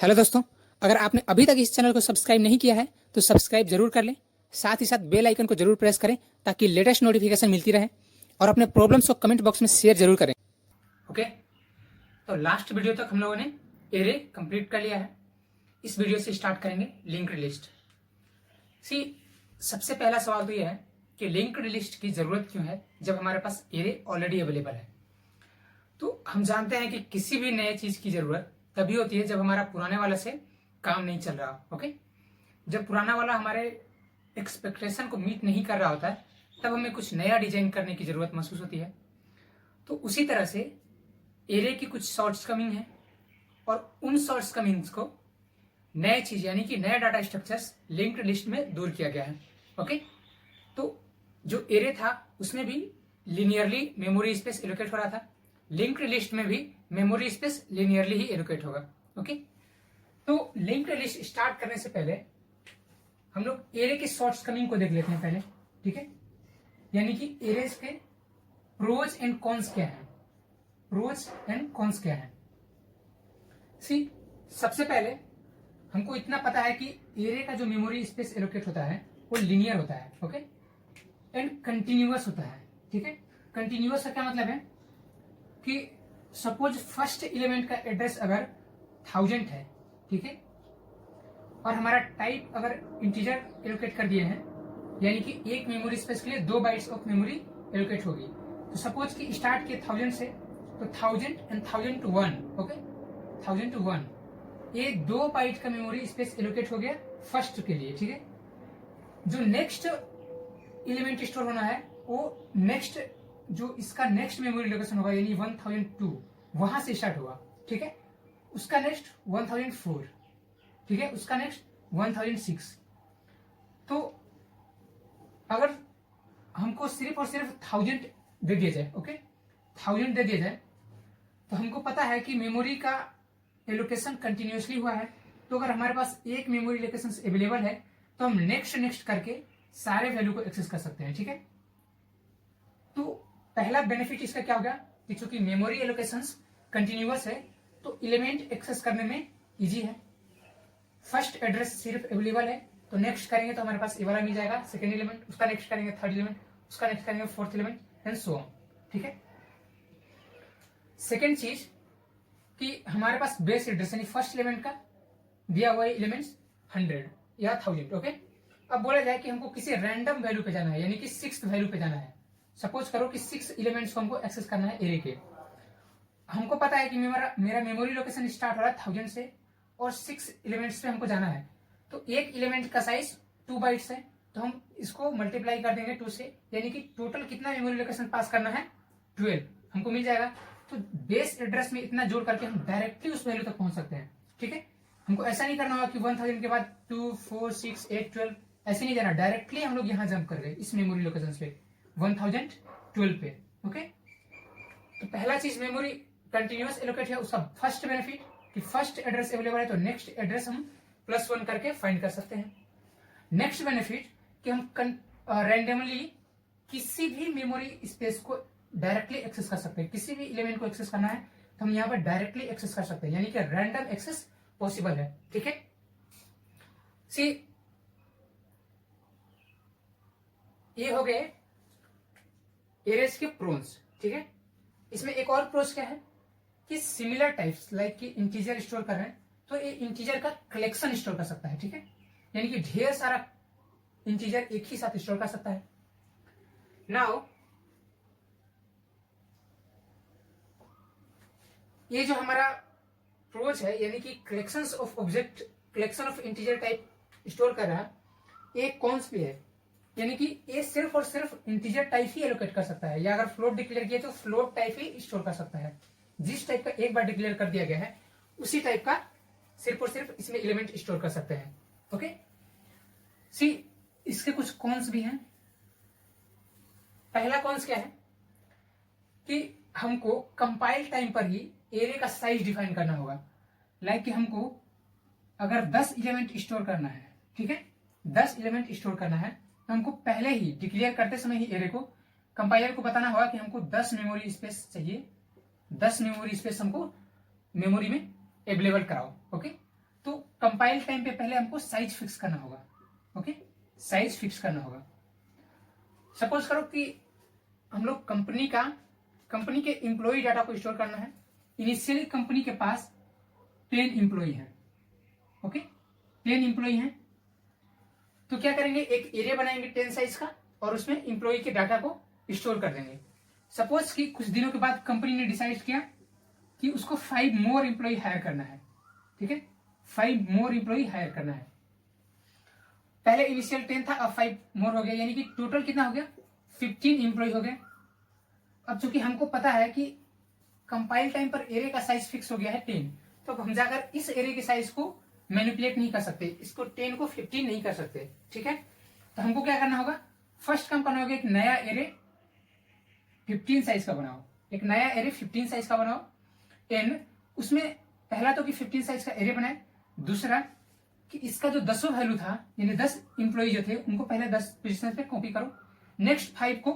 Hello दोस्तों, अगर आपने अभी तक इस चैनल को सब्सक्राइब नहीं किया है तो सब्सक्राइब जरूर कर लें। साथ ही साथ बेल आइकन को जरूर प्रेस करें ताकि लेटेस्ट नोटिफिकेशन मिलती रहे और अपने प्रॉब्लम्स को कमेंट बॉक्स में शेयर जरूर करें। ओके, तो लास्ट वीडियो तक हम लोगों ने एरे कंप्लीट कर लिया है। इस वीडियो से स्टार्ट करेंगे लिंक्ड लिस्ट। सबसे पहला सवाल तो यह है कि लिंक्ड लिस्ट की जरूरत क्यों है जब हमारे पास एरे ऑलरेडी अवेलेबल है। तो हम जानते हैं कि किसी भी नए चीज की जरूरत तभी होती है जब हमारा पुराने वाला से काम नहीं चल रहा। ओके, जब पुराना वाला हमारे एक्सपेक्टेशन को मीट नहीं कर रहा होता है तब हमें कुछ नया डिजाइन करने की जरूरत महसूस होती है। तो उसी तरह से एरे की कुछ शॉर्ट्स कमिंग है और उन शॉर्ट्स कमिंग्स को नए चीज यानी कि नया डाटा स्ट्रक्चर्स लिंक्ड लिस्ट में दूर किया गया है। ओके, तो जो एरे था उसमें भी लिनियरली मेमोरी स्पेस एलोकेट हो रहा था, लिंक्ड लिस्ट में भी मेमोरी स्पेस लिनियरली ही एलोकेट होगा। ओके, तो लिंक्ड लिस्ट स्टार्ट करने से पहले हम लोग एरे के शॉर्ट्स कमिंग को देख लेते हैं पहले। ठीक है, यानी कि एरेज के प्रोज एंड कॉन्स क्या है। प्रोज एंड कॉन्स क्या है? सबसे पहले हमको इतना पता है कि एरे का जो मेमोरी स्पेस एलोकेट होता है वो लिनियर होता है। ओके, एंड कंटिन्यूअस होता है। ठीक है, कंटिन्यूअस का क्या मतलब है कि सपोज फर्स्ट एलिमेंट का एड्रेस अगर 1000 है, ठीक है, और हमारा टाइप अगर इंटीजर एलोकेट कर दिए हैं यानी कि एक मेमोरी स्पेस के लिए 2 बाइट्स ऑफ मेमोरी एलोकेट होगी। तो सपोज कि स्टार्ट किए 1000 से, तो 1000 एंड 1000 टू 1। ओके, 1000 टू 1 ये 2 बाइट का मेमोरी स्पेस एलोकेट हो गया फर्स्ट के लिए। ठीक है, जो नेक्स्ट एलिमेंट स्टोर होना है वो नेक्स्ट जो इसका नेक्स्ट मेमोरी लोकेशन होगा यानी 1002 वहां से स्टार्ट होगा। ठीक है, उसका नेक्स्ट 1004, ठीक है, उसका नेक्स्ट 1006। तो अगर हमको सिर्फ और सिर्फ 1000 दे दिया जाए, ओके, 1000 दे दिया जाए, तो हमको पता है कि मेमोरी का एलोकेशन कंटिन्यूसली हुआ है। तो अगर हमारे पास एक मेमोरी लोकेशन अवेलेबल है तो हम नेक्स्ट करके सारे वैल्यू को एक्सेस कर सकते हैं। ठीक है, तो पहला बेनिफिट इसका क्या होगा कि चूंकि मेमोरी एलोकेशंस कंटिन्यूअस है तो एलिमेंट एक्सेस करने में इजी है। फर्स्ट एड्रेस सिर्फ अवेलेबल है तो नेक्स्ट करेंगे तो हमारे पास ये वाला मिल जाएगा, सेकंड एलिमेंट, उसका नेक्स्ट करेंगे थर्ड एलिमेंट, उसका नेक्स्ट करेंगे fourth element and so on. ठीक है, सेकेंड चीज कि हमारे पास बेस एड्रेस यानी फर्स्ट एलिमेंट का दिया हुआ एलिमेंट्स 100 या 1000। ओके, अब बोला जाए कि हमको किसी रैंडम वैल्यू पे जाना है यानी कि 6th वैल्यू पे जाना है। सपोज करो कि 6 एलिमेंट्स को हमको एक्सेस करना है एरे के। हमको पता है कि मेरा मेमोरी लोकेशन स्टार्ट हो रहा है 1000 से और 6 एलिमेंट्स पे हमको जाना है। तो एक एलिमेंट का साइज 2 बाइट्स है तो हम इसको मल्टीप्लाई कर देंगे 2 से, यानी कि टोटल कितना मेमोरी लोकेशन पास करना है 12 हमको मिल जाएगा। तो बेस एड्रेस में इतना जोड़ करके हम डायरेक्टली उस वैल्यू तक पहुंच सकते हैं। ठीक है, हमको ऐसा नहीं करना होगा कि 1000 के बाद 2, 4, 6, 8, 12 ऐसे नहीं जाना, डायरेक्टली हम लोग यहां जंप कर गए इस मेमोरी लोकेशन पे 1012 पे। ओके, तो पहला चीज मेमोरी कंटिन्यूअस एलोकेट है, उसका फर्स्ट बेनिफिट कि फर्स्ट एड्रेस अवेलेबल है तो नेक्स्ट एड्रेस हम +1 करके फाइंड कर सकते हैं। नेक्स्ट बेनिफिट कि हम रैंडमली किसी भी मेमोरी स्पेस को डायरेक्टली एक्सेस कर सकते हैं। किसी भी एलिमेंट को एक्सेस करना है तो हम यहाँ पर डायरेक्टली एक्सेस कर सकते हैं, यानी कि रैंडम एक्सेस पॉसिबल है। ठीक है, ये हो गए एरेज के प्रोन्स। ठीक है, इसमें एक और प्रोस क्या है कि सिमिलर टाइप्स लाइक कि इंटीजर स्टोर कर रहे हैं तो ये इंटीजर का कलेक्शन स्टोर कर सकता है। ठीक है, यानी कि ढेर सारा इंटीजर एक ही साथ स्टोर कर सकता है। नाउ ये जो हमारा प्रोज है यानी कि collection of object, collection of integer type store कर रहा है, ये कॉन्स पे है, यानी कि ये सिर्फ और सिर्फ इंटीजर टाइप ही एलोकेट कर सकता है, या अगर फ्लोट डिक्लेयर किया तो फ्लोट टाइप ही स्टोर कर सकता है। जिस टाइप का एक बार डिक्लेयर कर दिया गया है उसी टाइप का सिर्फ और सिर्फ इसमें एलिमेंट स्टोर कर सकते हैं। ओके, इसके कुछ कॉन्स भी हैं। पहला कॉन्स क्या है कि हमको कंपाइल टाइम पर ही एरे का साइज डिफाइन करना होगा। लाइक कि हमको अगर 10 एलिमेंट स्टोर करना है, ठीक है, 10 एलिमेंट स्टोर करना है तो हमको पहले ही डिक्लेयर करते समय ही एरे को कंपाइलर को बताना होगा कि हमको 10 मेमोरी स्पेस चाहिए, 10 मेमोरी स्पेस हमको मेमोरी में अवेलेबल कराओ। ओके, कंपाइल टाइम पे पहले हमको साइज फिक्स करना होगा। ओके, साइज फिक्स करना होगा। सपोज करो कि हम लोग कंपनी के एम्प्लॉय डाटा को स्टोर करना है। इनिशियली कंपनी के पास 10 एम्प्लॉय है। ओके, 10 एम्प्लॉय हैं, तो क्या करेंगे, एक एरिया बनाएंगे 10 साइज का और उसमें एम्प्लॉय के डाटा को स्टोर कर देंगे। सपोज कि कुछ दिनों के बाद कंपनी ने डिसाइड किया कि उसको 5 मोर एम्प्लॉय हायर करना है। ठीक है, 5 मोर एम्प्लॉय हायर करना है। पहले इनिशियल 10 था, अब 5 मोर हो गया, यानी कि टोटल कितना हो गया, 15 एम्प्लॉय हो गए। अब चूंकि हमको पता है कि कंपाइल टाइम पर एरे का साइज फिक्स हो गया है 10, तो हम जाकर इस एरे के साइज को मैनिपुलेट नहीं कर सकते, इसको 10 को 15 नहीं कर सकते। ठीक है, तो हमको क्या करना होगा, फर्स्ट काम करना होगा, एक नया एरे 15 साइज का बनाओ, एक नया एरे 15 साइज का बनाओ। एंड उसमें पहला तो कि 15 साइज का एरे बनाए, दूसरा कि इसका जो 10 वैल्यू था, यानी 10 इंप्लॉय जो थे उनको पहले 10 पोजिशन पे कॉपी करो, नेक्स्ट 5 को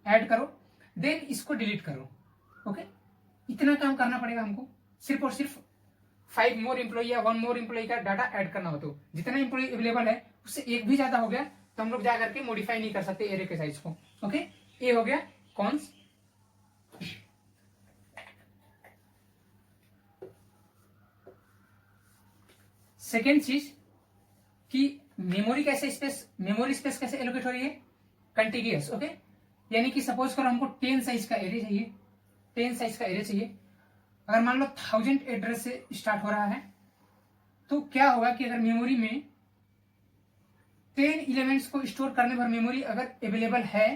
ऐड करो, देन इसको डिलीट करो। ओके, इतना काम करना पड़ेगा हमको, सिर्फ और सिर्फ 5 मोर इंप्लॉय या 1 मोर इंप्लॉय का डाटा ऐड करना हो। तो जितना इंप्लॉय अवेलेबल है उससे एक भी ज्यादा हो गया तो हम लोग जाकर के मॉडिफाई नहीं कर सकते एरे के साइज को। ओके, ये हो गया कॉन्स। सेकेंड चीज कि मेमोरी स्पेस कैसे एलोकेट हो रही है, कंटिग्यूअस। ओके, यानी कि सपोज करो हमको 10 साइज का एरे चाहिए, 10 साइज का एरे चाहिए। अगर मान लो 1000 एड्रेस से स्टार्ट हो रहा है, तो क्या होगा कि अगर मेमोरी में 10 एलिमेंट्स को स्टोर करने भर मेमोरी अगर अवेलेबल है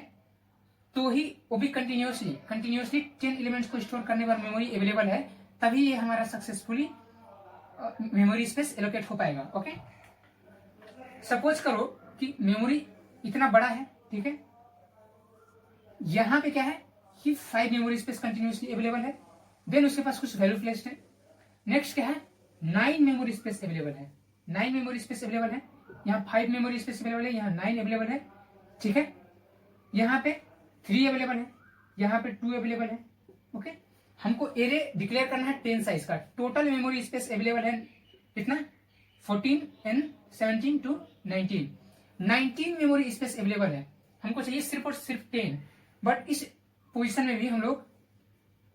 तो ही, वो भी कंटिन्यूअसली 10 एलिमेंट्स को स्टोर करने भर मेमोरी अवेलेबल है, तभी ये हमारा सक्सेसफुली मेमोरी स्पेस एलोकेट हो पाएगा। ओके, सपोज करो कि मेमोरी इतना बड़ा है, ठीक है, यहां पे क्या है कि 5 मेमोरी स्पेस कंटिन्यूअसली अवेलेबल है, देन उसके पास कुछ वैल्यू प्लेस्ड है। नेक्स्ट क्या है, 9 मेमोरी स्पेस अवेलेबल है, 9 मेमोरी स्पेस अवेलेबल है, यहाँ 5 मेमोरी स्पेस अवेलेबल है, यहाँ 9 अवेलेबल है। ठीक है, यहाँ पे 3 अवेलेबल है, यहाँ पे 2 अवेलेबल है। ओके, हमको एरे डिक्लेयर करना है 10 साइज का। टोटल मेमोरी स्पेस अवेलेबल है कितना, 14 and 17 to 19 memory space available है। हमको चाहिए सिर्फ और सिर्फ 10, बट इस पोजीशन में भी हम लोग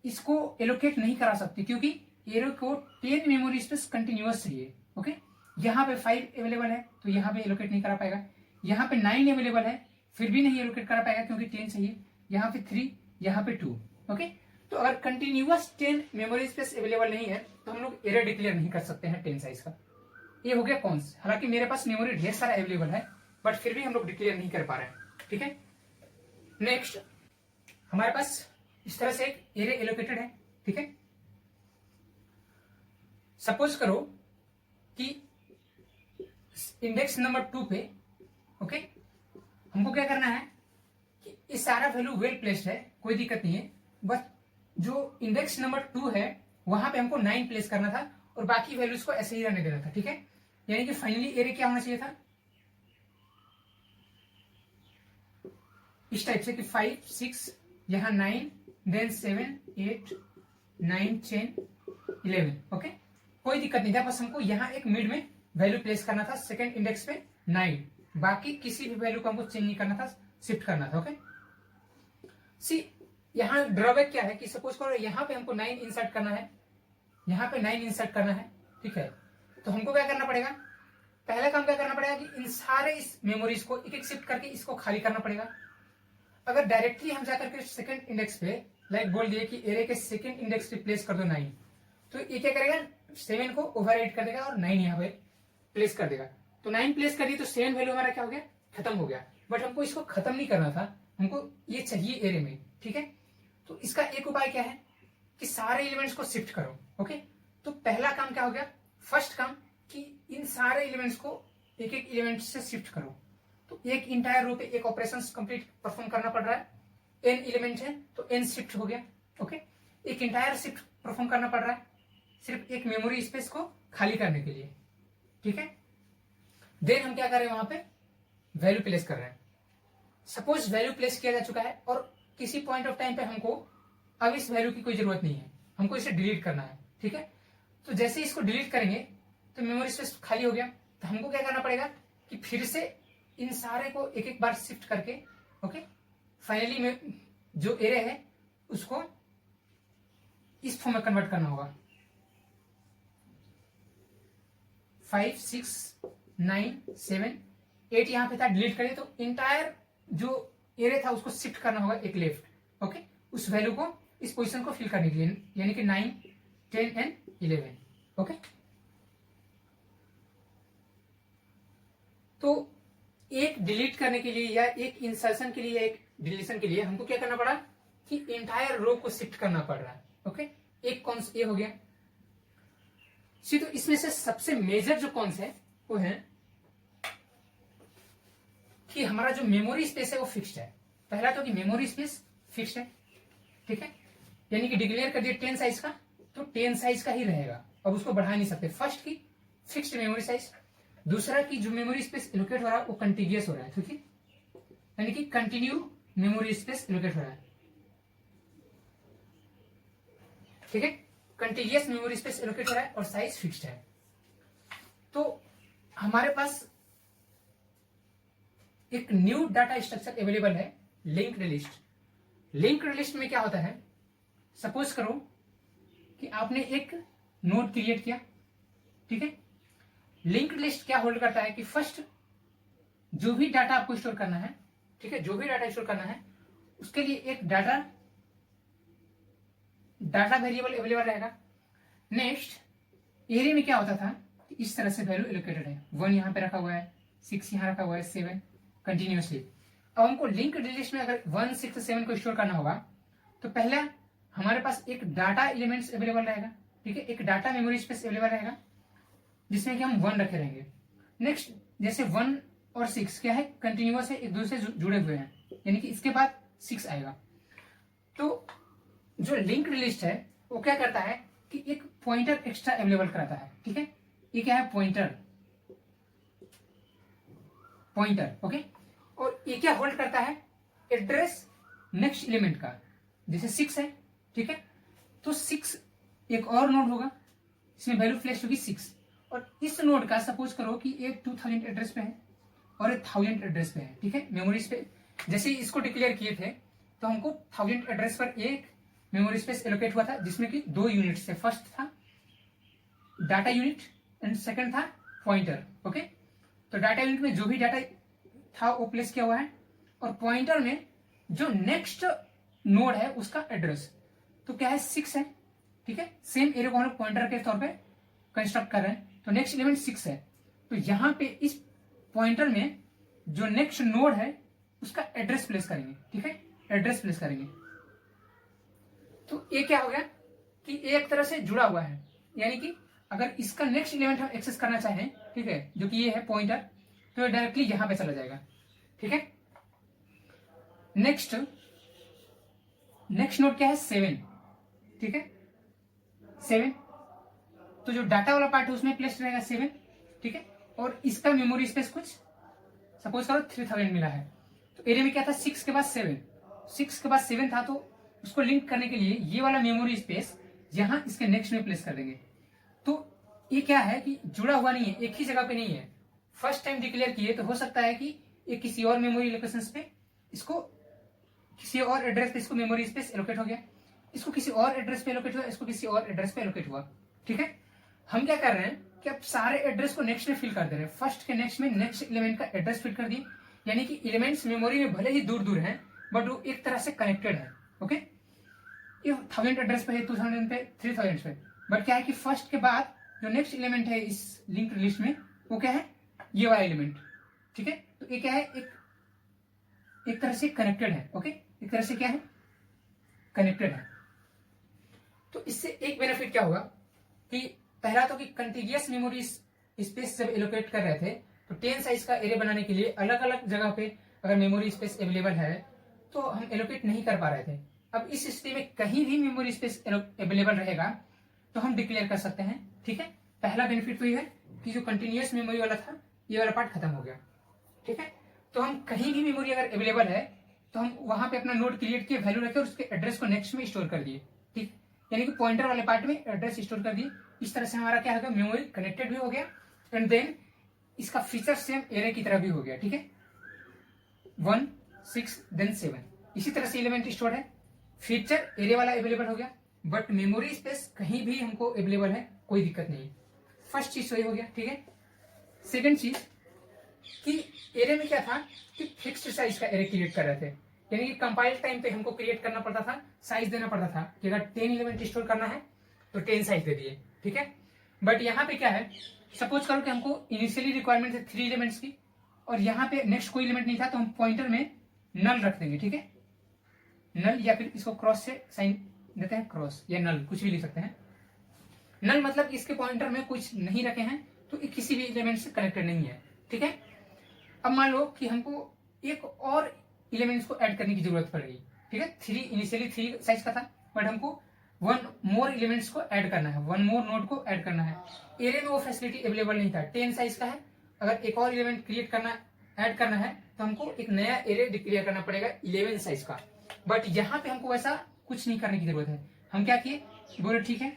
इसको एलोकेट नहीं करा सकते क्योंकि एरो को 10 मेमोरी स्पेस कंटिन्यूअस चाहिए। ओके, यहाँ पे 5 अवेलेबल है तो यहाँ पे एलोकेट नहीं करा पाएगा, यहाँ पे 9 अवेलेबल है फिर भी नहीं एलोकेट करा पाएगा क्योंकि 10 चाहिए, यहाँ पे 3, यहाँ पे 2। ओके, तो अगर कंटिन्यूअस 10 मेमोरी स्पेस अवेलेबल नहीं है तो हम लोग एरर डिक्लेयर नहीं कर सकते हैं 10 साइज का। ये हो गया कॉन्स। हालांकि मेरे पास मेमोरी ढेर सारा अवेलेबल है बट फिर भी हम लोग डिक्लेयर नहीं कर पा रहे हैं। ठीक है, नेक्स्ट हमारे पास इस तरह से एक एरे एलोकेटेड है। ठीक है, सपोज करो कि इंडेक्स नंबर 2 पे, ओके, हमको क्या करना है कि ये सारा वैल्यू वेल प्लेस्ड है, कोई दिक्कत नहीं है, बस जो इंडेक्स नंबर 2 है वहां पे हमको 9 प्लेस करना था और बाकी वैल्यूज को ऐसे ही रहने देना था। ठीक है, यानी कि फाइनली एरे क्या होना चाहिए था, इस टाइप से कि 5, 6, यहां 9, देन 7, 8, 9, 10, 11। ओके, कोई दिक्कत नहीं था, बस हमको यहाँ एक मिड में वैल्यू प्लेस करना था, सेकंड इंडेक्स पे 9, बाकी किसी भी वैल्यू को हमको चेंज नहीं करना था, शिफ्ट करना था। ओके, सी यहाँ ड्रॉबैक क्या है कि सपोज करो यहाँ पे हमको 9 इंसर्ट करना है, यहाँ पे 9 इंसर्ट करना है। ठीक है, तो हमको क्या करना पड़ेगा, पहला काम क्या करना पड़ेगा कि इन सारे इस मेमोरीज को एक एक शिफ्ट करके इसको खाली करना पड़ेगा। अगर डायरेक्टली हम जाकर के सेकंड इंडेक्स पे लाइक बोल दिए कि एरे के सेकंड इंडेक्स पे प्लेस कर दो 9, तो ये क्या करेगा, 7 को ओवरराइड कर देगा और 9 यहाँ पे प्लेस कर देगा। तो 9 प्लेस कर दिए तो 7 वैल्यू हमारा क्या हो गया, खत्म हो गया। बट हमको इसको खत्म नहीं करना था, हमको ये चाहिए एरे में। ठीक है, तो इसका एक उपाय क्या है कि सारे एलिमेंट्स को शिफ्ट करो। ओके, तो पहला काम क्या हो गया, फर्स्ट काम कि इन सारे एलिमेंट्स को एक एक एलिमेंट से शिफ्ट करो। तो एक इंटायर रो पे एक ऑपरेशन कंप्लीट परफॉर्म करना पड़ रहा है, n एलिमेंट है तो n शिफ्ट हो गया। ओके, एक इंटायर शिफ्ट परफॉर्म करना पड़ रहा है सिर्फ एक मेमोरी स्पेस को खाली करने के लिए। ठीक है, देन हम क्या कर रहे हैं, वहां पे वैल्यू प्लेस कर रहे हैं। सपोज वैल्यू प्लेस किया जा चुका है और किसी पॉइंट ऑफ टाइम पे हमको अब इस वैल्यू की कोई जरूरत नहीं है, हमको इसे डिलीट करना है। ठीक है, तो जैसे इसको डिलीट करेंगे तो मेमोरी स्पेस खाली हो गया। तो हमको क्या करना पड़ेगा कि फिर से इन सारे को एक एक बार शिफ्ट करके ओके फाइनली में जो एरे है उसको इस फॉर्म में कन्वर्ट करना होगा। 5 6 9 7 8 यहां पे था, डिलीट करिए तो इंटायर जो एरे था उसको शिफ्ट करना होगा एक लेफ्ट। ओके उस वैल्यू को इस पोजीशन को फिल करने के लिए, यानी कि 9 10 एंड 11। ओके तो एक डिलीट करने के लिए या एक इंसर्शन के लिए या एक डिलीशन के लिए हमको क्या करना पड़ा कि इंटायर रो को शिफ्ट करना पड़ रहा है। ओके एक कॉन्स ये हो गया। तो इसमें से सबसे मेजर जो कॉन्स है वो है कि हमारा जो मेमोरी स्पेस है वो फिक्स्ड है। पहला तो कि मेमोरी स्पेस फिक्स्ड है, ठीक है, यानी कि डिक्लेयर कर दिया 10 साइज का तो 10 साइज का ही रहेगा, अब उसको बढ़ा नहीं सकते। फर्स्ट की फिक्स्ड मेमोरी साइज। दूसरा की जो मेमोरी स्पेस एलोकेट हो रहा है वो कंटिन्यूअस हो रहा है, ठीक है, यानी कि कंटिन्यू मेमोरी स्पेस एलोकेट हो रहा है, ठीक है, कंटिन्यूअस मेमोरी स्पेस एलोकेट हो रहा है और साइज फिक्स्ड है। तो हमारे पास एक न्यू डाटा स्ट्रक्चर अवेलेबल है, लिंक्ड लिस्ट। लिंक्ड लिस्ट में क्या होता है, सपोज करो कि आपने एक नोड क्रिएट किया, ठीक है। लिंक्ड लिस्ट क्या होल्ड करता है कि फर्स्ट जो भी डाटा आपको स्टोर करना है, ठीक है, जो भी डाटा स्टोर करना है उसके लिए एक डाटा वेरिएबल अवेलेबल रहेगा। नेक्स्ट एरे में क्या होता था कि इस तरह से वैल्यू एलोकेटेड है, 1 यहां पे रखा हुआ है, 6 यहां रखा हुआ है, 7 कंटिन्यूअसली। अब हमको लिंक्ड लिस्ट में अगर 1 6 7 को स्टोर करना होगा तो पहला हमारे पास एक डाटा एलिमेंट्स अवेलेबल रहेगा, ठीक है, एक डाटा मेमोरी स्पेस अवेलेबल रहेगा जिसमें कि हम 1 रखे रहेंगे। नेक्स्ट जैसे 1 और 6 क्या है, कंटिन्यूअस है, एक दूसरे से जुड़े हुए हैं, यानी कि इसके बाद 6 आएगा। तो जो लिंक्ड लिस्ट है वो क्या करता है कि एक पॉइंटर एक्स्ट्रा अवेलेबल कराता है, ठीक है, ये क्या है, पॉइंटर, ओके। और ये क्या होल्ड करता है, एड्रेस नेक्स्ट एलिमेंट का, जैसे 6 है, ठीक है, तो 6 एक और नोड होगा, इसमें वैल्यू फ्लैश होगी 6, और इस नोड का सपोज करो कि एक 2000 एड्रेस पे है और एक 1000 एड्रेस पे है, ठीक है, मेमोरी स्पेस। जैसे इसको डिक्लेयर किए थे तो हमको 1000 एड्रेस पर एक मेमोरी स्पेस एलोकेट हुआ था जिसमें कि 2 यूनिट्स थे, फर्स्ट था डाटा यूनिट एंड सेकंड था पॉइंटर। ओके तो डाटा यूनिट में जो भी डाटा था वो प्लेस किया हुआ है, और पॉइंटर में जो नेक्स्ट नोड है उसका एड्रेस तो क्या है, 6 है, ठीक है। सेम एरे को हम लोग पॉइंटर के तौर पे कंस्ट्रक्ट कर रहे हैं, तो नेक्स्ट एलिमेंट 6 है, तो यहां पे इस पॉइंटर में जो नेक्स्ट नोड है उसका एड्रेस प्लेस करेंगे, ठीक है, एड्रेस प्लेस करेंगे। तो ये क्या हो गया कि एक तरह से जुड़ा हुआ है, यानी कि अगर इसका नेक्स्ट एलिमेंट हम एक्सेस करना चाहें, ठीक है, जो कि ये है पॉइंटर, तो डायरेक्टली यहां पे चला जाएगा, ठीक है। नेक्स्ट नोड क्या है, 7, ठीक है, 7, तो जो डाटा वाला पार्ट है उसमें प्लेस रहेगा 7, ठीक है, और इसका मेमोरी स्पेस कुछ सपोज करो 3000 मिला है, तो एरिया में क्या था, 6 के बाद 7, 6 के बाद 7 था, तो उसको लिंक करने के लिए ये वाला मेमोरी स्पेस यहां इसके नेक्स्ट में प्लेस कर देंगे। तो ये क्या है कि जुड़ा हुआ नहीं है, एक ही जगह पे नहीं है, फर्स्ट टाइम डिक्लेयर किए तो हो सकता है कि ये किसी और मेमोरी लोकेशन पे इसको किसी और एड्रेस पे इसको मेमोरी स्पेस एलोकेट हो गया, इसको किसी और एड्रेस पे एलोकेट हुआ, इसको किसी और एड्रेस पे एलोकेट हुआ, ठीक है। हम क्या कर रहे हैं कि अब सारे एड्रेस को नेक्स्ट में फिल कर दे रहे हैं, फर्स्ट के नेक्स्ट में नेक्स्ट एलिमेंट का एड्रेस फिल कर दिए, यानी कि एलिमेंट्स मेमोरी में भले ही दूर दूर हैं बट वो एक तरह से कनेक्टेड है। ओके ये 1000 एड्रेस पे है, 2000 पे, 3000 पे, बट क्या है कि फर्स्ट के बाद जो नेक्स्ट एलिमेंट है इस लिंक्ड लिस्ट में वो क्या है, ये वाला एलिमेंट, ठीक है। तो ये क्या है, एक तरह से कनेक्टेड है, ओके, एक तरह से क्या है, कनेक्टेड है। तो इससे एक बेनिफिट क्या होगा कि पहला तो कि कंटिन्यूअस मेमोरी स्पेस जब एलोकेट कर रहे थे तो 10 साइज का एरे बनाने के लिए अलग अलग जगह पे अगर मेमोरी स्पेस अवेलेबल है तो हम एलोकेट नहीं कर पा रहे थे। अब इस स्थिति में कहीं भी मेमोरी स्पेस अवेलेबल रहेगा तो हम डिक्लेयर कर सकते हैं, ठीक है। पहला बेनिफिट तो ये है कि जो कंटिन्यूअस मेमोरी वाला था ये वाला पार्ट खत्म हो गया, ठीक है। तो हम कहीं भी मेमोरी अगर अवेलेबल है तो हम वहां पे अपना नोड क्रिएट किए, वैल्यू रखे और उसके एड्रेस को नेक्स्ट में स्टोर कर दिए, ठीक। यानी कि पॉइंटर वाले पार्ट में एड्रेस स्टोर कर दिए। इस तरह से हमारा क्या हो गया, मेमोरी कनेक्टेड भी हो गया एंड देन इसका फीचर सेम एरे की तरह भी हो गया। ठीक है, 1 6 देन 7 इसी तरह से एलिमेंट स्टोर है, फीचर एरे वाला अवेलेबल हो गया, बट मेमोरी स्पेस कहीं भी हमको अवेलेबल है, कोई दिक्कत नहीं। फर्स्ट चीज वही हो गया। ठीक है, सेकेंड चीज कि एरे में क्या था कि फिक्स्ड साइज का एरे क्रिएट कर रहे थे, यानी कि कंपाइल टाइम पे हमको क्रिएट करना पड़ता था, साइज देना पड़ता था कि अगर 10 एलिमेंट स्टोर करना है तो 10 साइज दे दिए। ठीक है, बट यहाँ पे क्या है, सपोज करो कि हमको इनिशियली रिक्वायरमेंट है 3 एलिमेंट्स की और यहाँ पे नेक्स्ट कोई एलिमेंट नहीं था, तो हम पॉइंटर में नल रख देंगे। ठीक है, नल या फिर इसको क्रॉस से साइन देते हैं, क्रॉस या नल कुछ भी लिख सकते हैं। नल मतलब इसके पॉइंटर में कुछ नहीं रखे हैं तो ये किसी भी एलिमेंट से कनेक्टेड नहीं है। ठीक है, अब मान लो कि हमको एक और एलिमेंट्स को ऐड करने की जरूरत पड़ गई। ठीक है, 3 इनिशियली 3 साइज का था, बट हमको 1 मोर एलिमेंट्स को ऐड करना है, 1 मोर नोड को ऐड करना है। एरे में वो फैसिलिटी अवेलेबल नहीं था, 10 साइज का है, अगर एक और एलिमेंट क्रिएट करना ऐड करना है तो हमको एक नया एरे डिक्लेयर करना पड़ेगा 11 साइज का। बट यहाँ पे हमको वैसा कुछ नहीं करने की जरूरत है। हम क्या किए, बोले ठीक है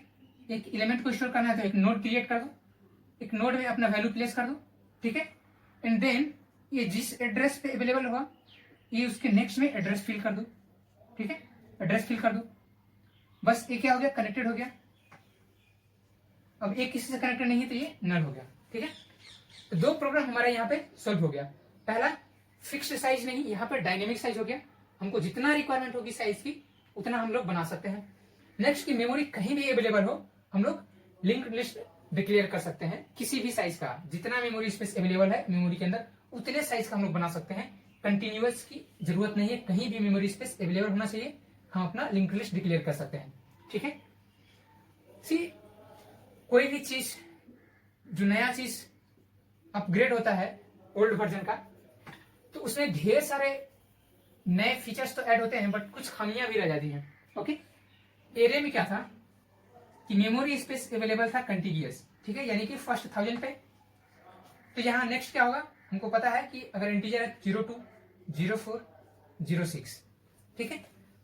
एक एलिमेंट को स्टोर करना है तो एक नोड क्रिएट कर दो, एक नोड में अपना वैल्यू प्लेस कर दो। ठीक है, एंड देन ये जिस एड्रेस पे अवेलेबल होगा ये उसके नेक्स्ट में एड्रेस फिल कर दो। ठीक है, एड्रेस फिल कर दो, बस ये क्या हो गया, कनेक्टेड हो गया। अब एक किसी से कनेक्टेड नहीं है तो ये नल हो गया। ठीक है, तो 2 प्रॉब्लम हमारा यहाँ पे सॉल्व हो गया। पहला फिक्स्ड साइज नहीं, यहाँ पे डायनेमिक साइज हो गया, हमको जितना रिक्वायरमेंट होगी साइज की उतना हम लोग बना सकते हैं। नेक्स्ट की मेमोरी कहीं भी अवेलेबल हो हम लोग लिंक्ड लिस्ट डिक्लेयर कर सकते हैं, किसी भी साइज का जितना मेमोरी स्पेस अवेलेबल है मेमोरी के अंदर उतने साइज का हम लोग बना सकते हैं। कंटिन्यूअस की जरूरत नहीं है, कहीं भी मेमोरी स्पेस अवेलेबल होना चाहिए, हम अपना लिंक्ड लिस्ट डिक्लेयर कर सकते हैं। ठीक है, सी कोई भी चीज जो नया चीज अपग्रेड होता है ओल्ड वर्जन का तो उसमें ढेर सारे नए फीचर्स तो ऐड होते हैं बट कुछ खामियां भी रह जाती हैं। ओके, एरे में क्या था कि मेमोरी स्पेस अवेलेबल था कंटिन्यूअस। ठीक है, यानी कि फर्स्ट 1000 पे, तो यहाँ नेक्स्ट क्या होगा हमको पता है कि अगर इंटीजर है 02 04 06। ठीक है,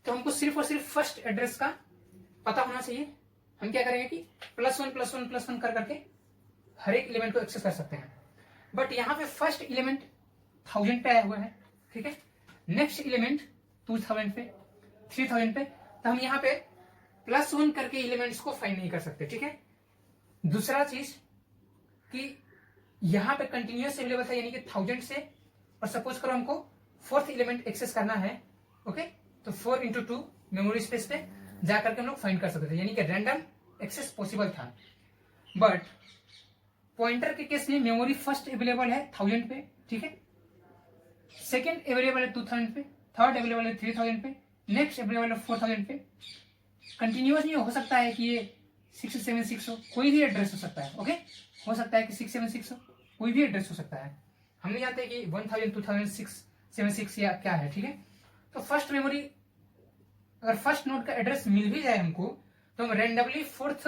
तो हमको सिर्फ और सिर्फ फर्स्ट एड्रेस का पता होना चाहिए। हम क्या करेंगे कि +1 कर करके हर एक एलिमेंट को एक्सेस कर सकते हैं। बट यहाँ पे फर्स्ट एलिमेंट 1000 पे आया हुआ है। ठीक है, नेक्स्ट एलिमेंट 2000 पे, 3000 पे, तो हम यहाँ पे +1 करके एलिमेंट्स को फाइंड नहीं कर सकते। ठीक है, दूसरा चीज कि यहाँ पे कंटिन्यूअस अवेलेबल था यानी कि 1000 से, और सपोज करो हमको 4th एलिमेंट एक्सेस करना है। ओके, तो 4 × 2 मेमोरी स्पेस पे जाकर के हम लोग फाइंड कर सकते थे, यानी कि रैंडम एक्सेस पॉसिबल था। बट पॉइंटर के केस में मेमोरी फर्स्ट अवेलेबल है 1000 पे। ठीक है, सेकेंड अवेलेबल है 2000 पे, थर्ड अवेलेबल है 3000 पे, नेक्स्ट अवेलेबल है 4000 पे। कंटिन्यूअस नहीं हो सकता है कि ये 676 हो, कोई भी एड्रेस हो सकता है। ओके, हो सकता है कि 676 हो, कोई भी एड्रेस हो सकता है, हम नहीं जानते कि 1000 2000 676 या क्या है। ठीक है, तो फर्स्ट मेमोरी अगर फर्स्ट नोड का एड्रेस मिल भी जाए हमको तो हम रेंडमली फोर्थ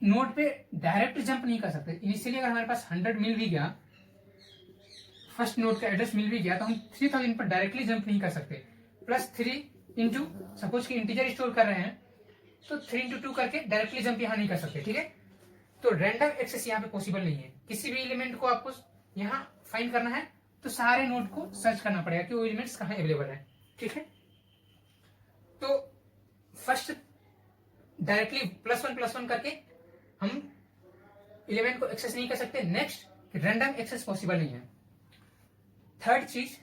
नोड पे डायरेक्ट जंप नहीं कर सकते। इनिशियली अगर हमारे पास 100 मिल भी गया, फर्स्ट नोड का एड्रेस मिल भी गया, तो हम 3000 पर डायरेक्टली जंप नहीं कर सकते। +3 इंटू सपोज कि इंटीजर स्टोर कर रहे हैं तो 3 × 2 करके डायरेक्टली जंप यहाँ नहीं कर सकते। ठीक है, तो रैंडम एक्सेस यहाँ पे पॉसिबल नहीं है। किसी भी एलिमेंट को आपको यहाँ फाइंड करना है तो सारे नोड को सर्च करना पड़ेगा कि वो एलिमेंट्स कहाँ अवेलेबल है। ठीक है, तो फर्स्ट डायरेक्टली +1 करके हम एलिमेंट को एक्सेस नहीं कर सकते। नेक्स्ट, रैंडम एक्सेस पॉसिबल नहीं है। थर्ड चीज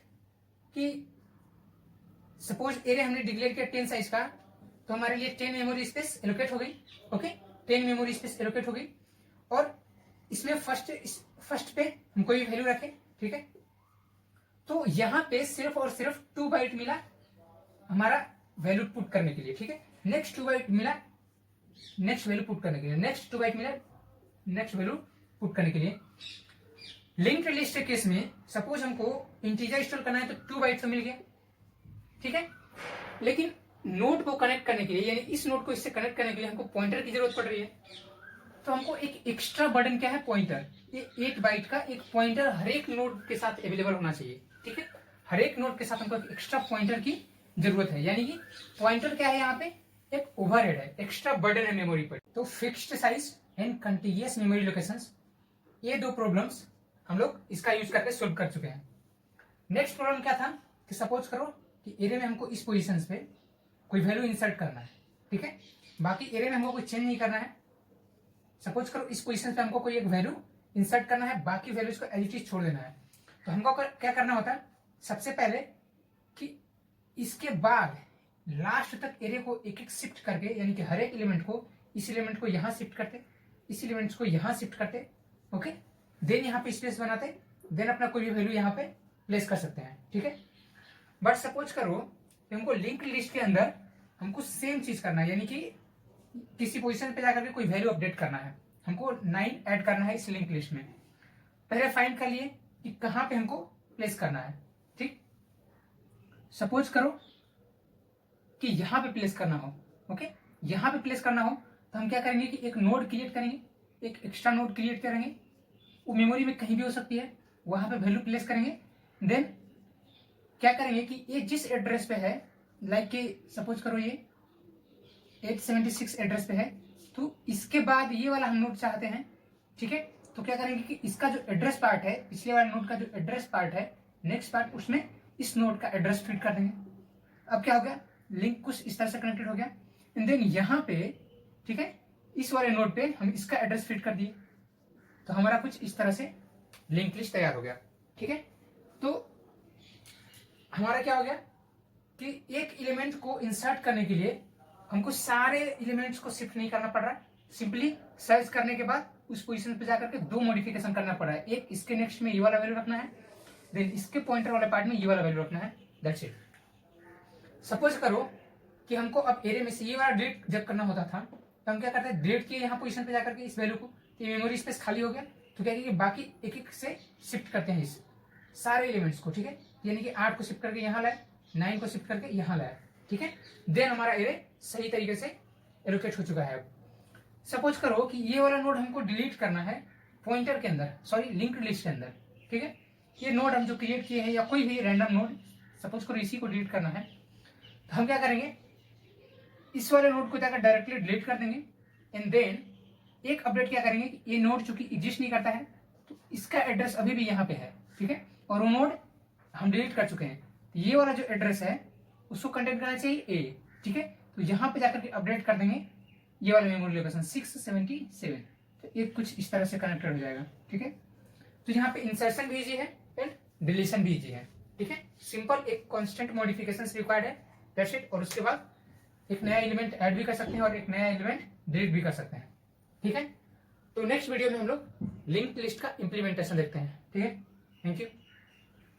कि सपोज एरे हमने डिक्लेयर किया 10 साइज का, तो हमारे लिए 10 मेमोरी स्पेस एलोकेट हो गई। ओके, 10 मेमोरी स्पेस एलोकेट हो गई और इसमें फर्स्ट पे हम कोई वैल्यू रखे। ठीक है, तो यहाँ पे सिर्फ और सिर्फ 2 बाइट मिला हमारा वैल्यू पुट करने के लिए। ठीक है, नेक्स्ट 2 बाइट मिला नेक्स्ट वैल्यू पुट करने के लिए, नेक्स्ट 2 बाइट मिला नेक्स्ट वैल्यू पुट करने के लिए। लिंक्ड लिस्ट के केस में सपोज हमको इंटीजर स्टोर करना है तो 2 बाइट तो मिल गया। ठीक है, लेकिन नोड को कनेक्ट करने के लिए यानी इस नोड को इससे कनेक्ट करने के लिए हमको पॉइंटर की जरूरत पड़ रही है। तो हमको एक एक्स्ट्रा बर्डन क्या है, पॉइंटर। ये 8 बाइट का एक पॉइंटर हर एक नोड के साथ अवेलेबल होना चाहिए। ठीक है, हर एक नोड के साथ हमको एक एक्स्ट्रा पॉइंटर की जरूरत है। यानी कि पॉइंटर क्या है यहाँ पे, एक ओवरहेड है, एक्स्ट्रा बर्डन है मेमोरी पर। तो fixed size and continuous memory locations, ये दो प्रॉब्लम्स हम लोग इसका यूज करके सोल्व कर चुके हैं। नेक्स्ट प्रॉब्लम क्या था कि सपोज करो कि एरे में हमको इस पोजीशंस पे कोई वैल्यू इंसर्ट करना है, ठीक है, बाकी एरे में हमको कोई चेंज नहीं करना है। सपोज करो इस पोजीशन पे हमको कोई एक वैल्यू इंसर्ट करना है, बाकी वैल्यूज को एज इट इज छोड़ देना है। तो हमको क्या करना होता है, सबसे पहले कि इसके बाद लास्ट तक एरे को एक एक शिफ्ट करके, यानी कि हर एक एलिमेंट को, इस एलिमेंट को यहां शिफ्ट करते, इस एलिमेंट्स को यहां शिफ्ट करते, ओके, देन यहाँ पे स्पेस बनाते, देन अपना कोई भी वैल्यू यहाँ पे प्लेस कर सकते हैं, ठीक है। बट सपोज करो कि हमको लिंक लिस्ट के अंदर हमको सेम चीज करना है, यानी कि किसी पोजीशन पे जाकर के कोई वैल्यू अपडेट करना है, हमको 9 ऐड करना है इस लिंक लिस्ट में। पहले फाइंड कर लिए कि कहां पे हमको प्लेस करना है, ठीक। सपोज करो कि यहां पे प्लेस करना हो, ओके, यहां पे प्लेस करना हो तो हम क्या करेंगे कि एक नोड क्रिएट करेंगे, एक एक्स्ट्रा नोड क्रिएट करेंगे, वो मेमोरी में कहीं भी हो सकती है, वहां पे वैल्यू प्लेस करेंगे। देन क्या करेंगे कि ये जिस एड्रेस पे है, लाइक कि सपोज करो ये 876 एड्रेस पे है, तो इसके बाद ये वाला हम नोड चाहते हैं, ठीक है। तो क्या करेंगे कि इसका जो एड्रेस पार्ट है, पिछले वाले नोड का जो एड्रेस पार्ट है, नेक्स्ट पार्ट, उसमें इस नोड का एड्रेस फीड कर देंगे। अब क्या हो गया, लिंक कुछ इस तरह से कनेक्टेड हो गया। एंड देन यहाँ पे, ठीक है, इस वाले नोड पे हम इसका एड्रेस फीड कर दिए, तो हमारा कुछ इस तरह से लिंक लिस्ट तैयार हो गया, ठीक है। तो हमारा क्या हो गया कि एक एलिमेंट को इंसर्ट करने के लिए हमको सारे एलिमेंट्स को शिफ्ट नहीं करना पड़ रहा है, सिंपली सर्च करने के बाद उस पोजीशन पे जाकर के दो मॉडिफिकेशन करना पड़ रहा है, एक इसके नेक्स्ट में ये वाला वैल्यू रखना है, देन इसके पॉइंटर वाले पार्ट में ये वाला वैल्यू रखना है, दैट्स इट। सपोज करो कि हमको अब एरे में से ये वाला डिलीट जब करना होता था, तो हम क्या करते हैं, डिलीट किए यहाँ पोजीशन पे जाकर के इस वैल्यू को, ये मेमोरी स्पेस खाली हो गया, तो क्या कि बाकी एक एक से शिफ्ट करते हैं इस सारे एलिमेंट्स को, ठीक है, यानी कि 8 को शिफ्ट करके यहाँ लाए, 9 को शिफ्ट करके यहाँ लाए, ठीक है। देन हमारा एरे सही तरीके से एलोकेट हो चुका है। अब सपोज करो कि ये वाला नोड हमको डिलीट करना है पॉइंटर के अंदर, सॉरी लिंक्ड लिस्ट के अंदर, ठीक है। ये नोड हम जो क्रिएट किए हैं या कोई भी रैंडम नोड, सपोज करो इसी को डिलीट करना है, तो हम क्या करेंगे, इस वाले नोड को जाकर डायरेक्टली डिलीट कर देंगे। एंड देन एक अपडेट क्या करेंगे कि ये नोड चूंकि एग्जिस्ट नहीं करता है, तो इसका एड्रेस अभी भी यहाँ पे है, ठीक है, और वो नोड हम डिलीट कर चुके हैं, तो ये वाला जो एड्रेस है उसको कंटेंट करना चाहिए ए, ठीक है। तो यहाँ पे जाकर के अपडेट कर देंगे ये वाला मेमोरी लोकेशन 677, तो ये कुछ इस तरह से कनेक्टेड हो जाएगा, ठीक है। तो यहाँ पे इंसर्शन भी इजी है एंड डिलीशन भी इजी है, ठीक है। सिंपल एक कांस्टेंट मॉडिफिकेशन रिक्वायर्ड है, दैट्स इट। और उसके बाद एक नया एलिमेंट ऐड भी कर सकते हैं और एक नया एलिमेंट डिलीट भी कर सकते हैं, ठीक है। तो नेक्स्ट वीडियो में हम लोग लिंक्ड लिस्ट का इंप्लीमेंटेशन देखते हैं, ठीक है। Thank you.